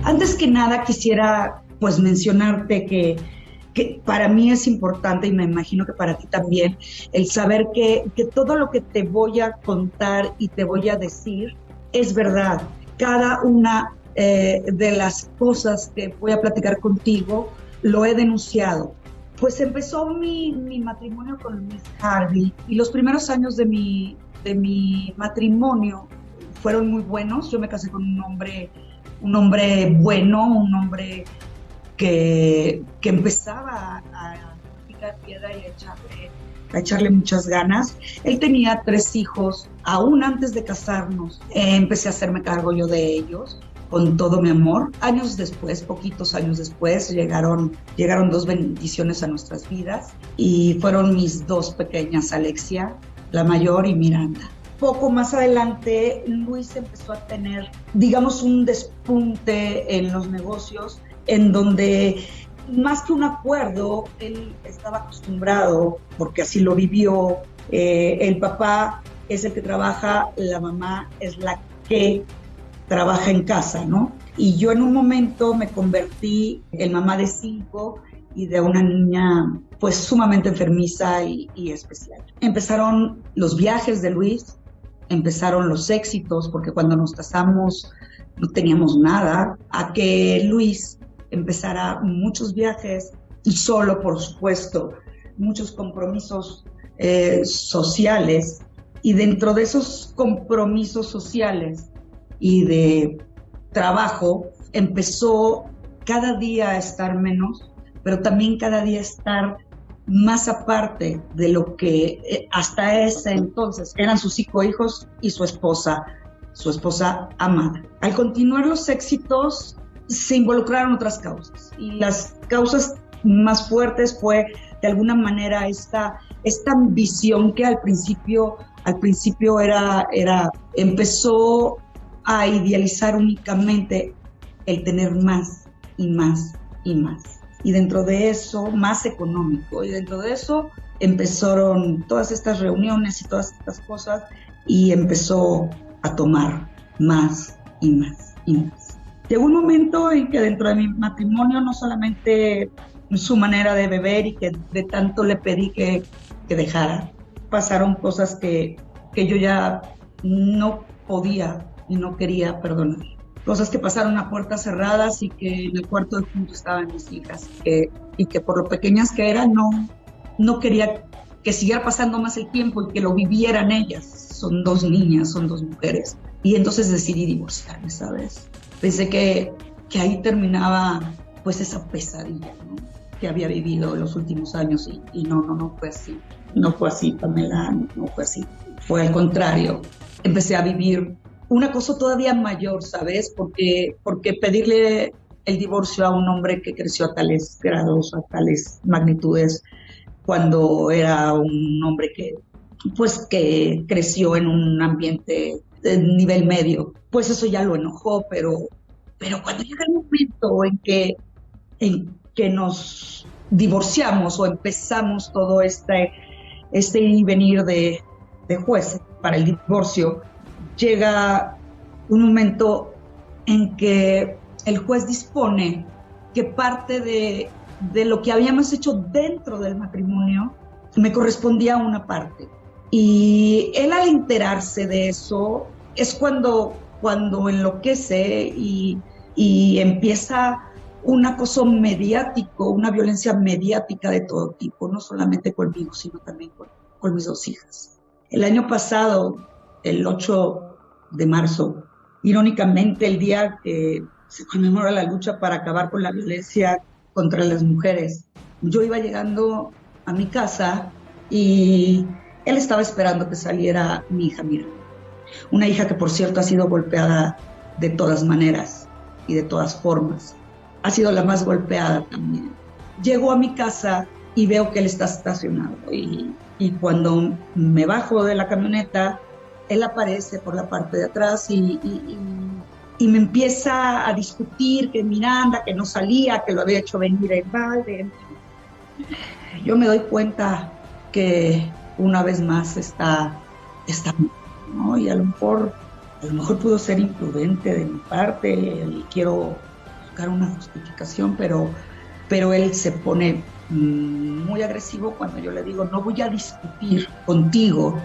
Antes que nada quisiera pues mencionarte que para mí es importante, y me imagino que para ti también, el saber que todo lo que te voy a contar y te voy a decir es verdad. Cada una de las cosas que voy a platicar contigo lo he denunciado. Pues empezó mi matrimonio con Luis Harvey, y los primeros años de mi matrimonio fueron muy buenos. Yo me casé con un hombre bueno, un hombre que empezaba a picar piedra y a echarle muchas ganas. Él tenía 3 hijos, aún antes de casarnos. Empecé a hacerme cargo yo de ellos con todo mi amor. Años después, poquitos años después, llegaron 2 bendiciones a nuestras vidas, y fueron mis 2 pequeñas, Alexia, la mayor, y Miranda. Poco más adelante, Luis empezó a tener, digamos, un despunte en los negocios, en donde, más que un acuerdo, él estaba acostumbrado, porque así lo vivió. El papá es el que trabaja, la mamá es la que trabaja en casa, ¿no? Y yo en un momento me convertí en mamá de 5 y de una niña pues sumamente enfermiza y especial. Empezaron los viajes de Luis, empezaron los éxitos, porque cuando nos casamos no teníamos nada, a que Luis empezara muchos viajes, y solo, por supuesto, muchos compromisos sociales, y dentro de esos compromisos sociales y de trabajo, empezó cada día a estar menos, pero también cada día estar más aparte de lo que hasta ese entonces eran sus 5 hijos y su esposa amada. Al continuar los éxitos, se involucraron otras causas, y las causas más fuertes fue, de alguna manera, esta ambición que al principio empezó a idealizar únicamente el tener más y más y más. Y dentro de eso, más económico. Y dentro de eso empezaron todas estas reuniones y todas estas cosas, y empezó a tomar más y más y más. Llegó un momento en que dentro de mi matrimonio, no solamente su manera de beber, y que de tanto le pedí que dejara, pasaron cosas que yo ya no podía y no quería perdonar. Cosas que pasaron a puertas cerradas, y que en el cuarto de junto estaban mis hijas, y que por lo pequeñas que eran, no quería que siguiera pasando más el tiempo y que lo vivieran ellas. Son 2 niñas, son 2 mujeres. Y entonces decidí divorciarme, ¿sabes? Pensé que ahí terminaba pues esa pesadilla, ¿no?, que había vivido los últimos años, y no fue así. No fue así, Pamela, no fue así. Fue al contrario. Empecé a vivir una cosa todavía mayor, ¿sabes? Porque pedirle el divorcio a un hombre que creció a tales grados, a tales magnitudes, cuando era un hombre que creció en un ambiente de nivel medio, pues eso ya lo enojó, pero cuando llega el momento en que nos divorciamos, o empezamos todo este ir y venir de juez para el divorcio, llega un momento en que el juez dispone que parte de lo que habíamos hecho dentro del matrimonio me correspondía una parte. Y él, al enterarse de eso, es cuando enloquece y empieza un acoso mediático, una violencia mediática de todo tipo, no solamente conmigo, sino también con mis 2 hijas. El año pasado, el 8 de marzo, irónicamente el día que se conmemora la lucha para acabar con la violencia contra las mujeres, yo iba llegando a mi casa y él estaba esperando que saliera mi hija Miranda. Una hija que, por cierto, ha sido golpeada de todas maneras y de todas formas. Ha sido la más golpeada también. Llego a mi casa y veo que él está estacionado, y cuando me bajo de la camioneta, él aparece por la parte de atrás y me empieza a discutir que Miranda, que no salía, que lo había hecho venir en balde. Yo me doy cuenta que una vez más está, ¿no? Y a lo mejor pudo ser imprudente de mi parte, y quiero buscar una justificación, pero él se pone muy agresivo cuando yo le digo, no voy a discutir contigo,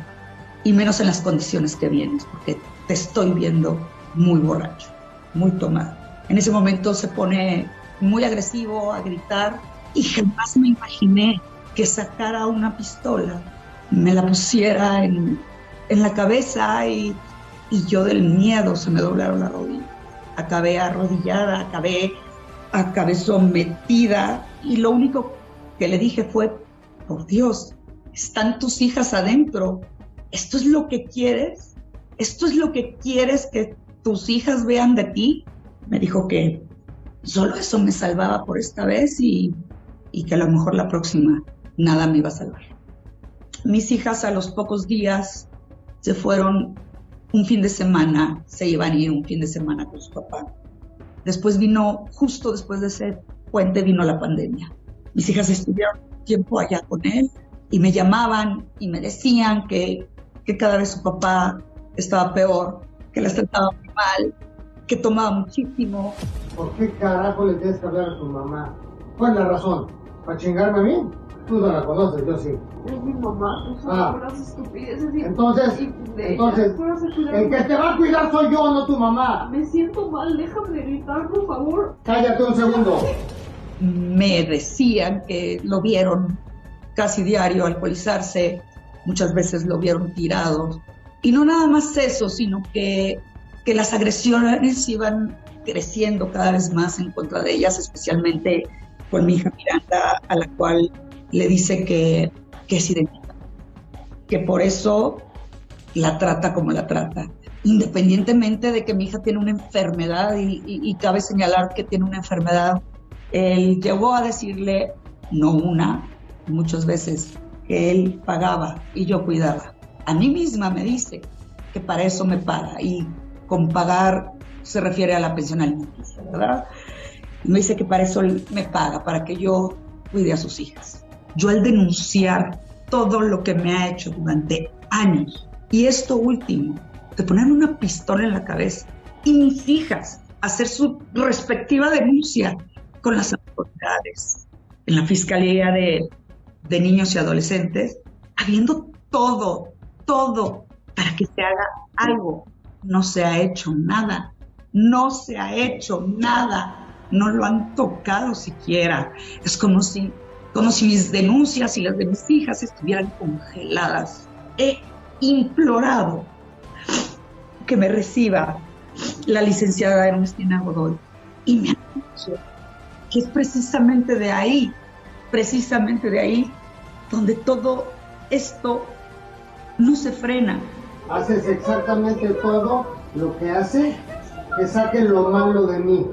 y menos en las condiciones que vienes, porque te estoy viendo muy borracho, muy tomado. En ese momento se pone muy agresivo, a gritar, y jamás me imaginé que sacara una pistola, me la pusiera en la cabeza, y yo del miedo se me doblaron las rodillas. Acabé arrodillada, acabé sometida, y lo único que le dije fue, por Dios, están tus hijas adentro, ¿esto es lo que quieres? ¿Esto es lo que quieres que tus hijas vean de ti? Me dijo que solo eso me salvaba por esta vez, y que a lo mejor la próxima nada me iba a salvar. Mis hijas a los pocos días se fueron un fin de semana, se iban a ir un fin de semana con su papá. Después justo después de ese puente vino la pandemia. Mis hijas estuvieron tiempo allá con él y me llamaban y me decían que cada vez su papá estaba peor, que las trataba muy mal, que tomaba muchísimo. ¿Por qué carajo le tienes que hablar a tu mamá? ¿Cuál es la razón? ¿Para chingarme a mí? Tú no la conoces, yo sí. Es mi mamá, tú sabes puras estupideces. Entonces, el que te va a cuidar soy yo, no tu mamá. Me siento mal, déjame gritar, por favor. Cállate un segundo. Me decían que lo vieron casi diario alcoholizarse, muchas veces lo vieron tirado. Y no nada más eso, sino que las agresiones iban creciendo cada vez más en contra de ellas, especialmente con mi hija Miranda, a la cual le dice que es idéntica, que por eso la trata como la trata, independientemente de que mi hija tiene una enfermedad, y cabe señalar que tiene una enfermedad. Él llegó a decirle, no una, muchas veces, que él pagaba y yo cuidaba. A mí misma me dice que para eso me paga, y con pagar se refiere a la pensión alimenticia, ¿verdad? Y me dice que para eso él me paga, para que yo cuide a sus hijas. Yo, al denunciar todo lo que me ha hecho durante años, y esto último, de ponerme una pistola en la cabeza, y mis hijas hacer su respectiva denuncia con las autoridades, en la Fiscalía de Niños y Adolescentes, habiendo todo para que se haga algo. No se ha hecho nada, no lo han tocado siquiera. Es como si mis denuncias y las de mis hijas estuvieran congeladas. He implorado que me reciba la licenciada Ernestina Godoy, y me han dicho que es precisamente de ahí donde todo esto no se frena. Haces exactamente todo lo que hace que saquen lo malo de mí.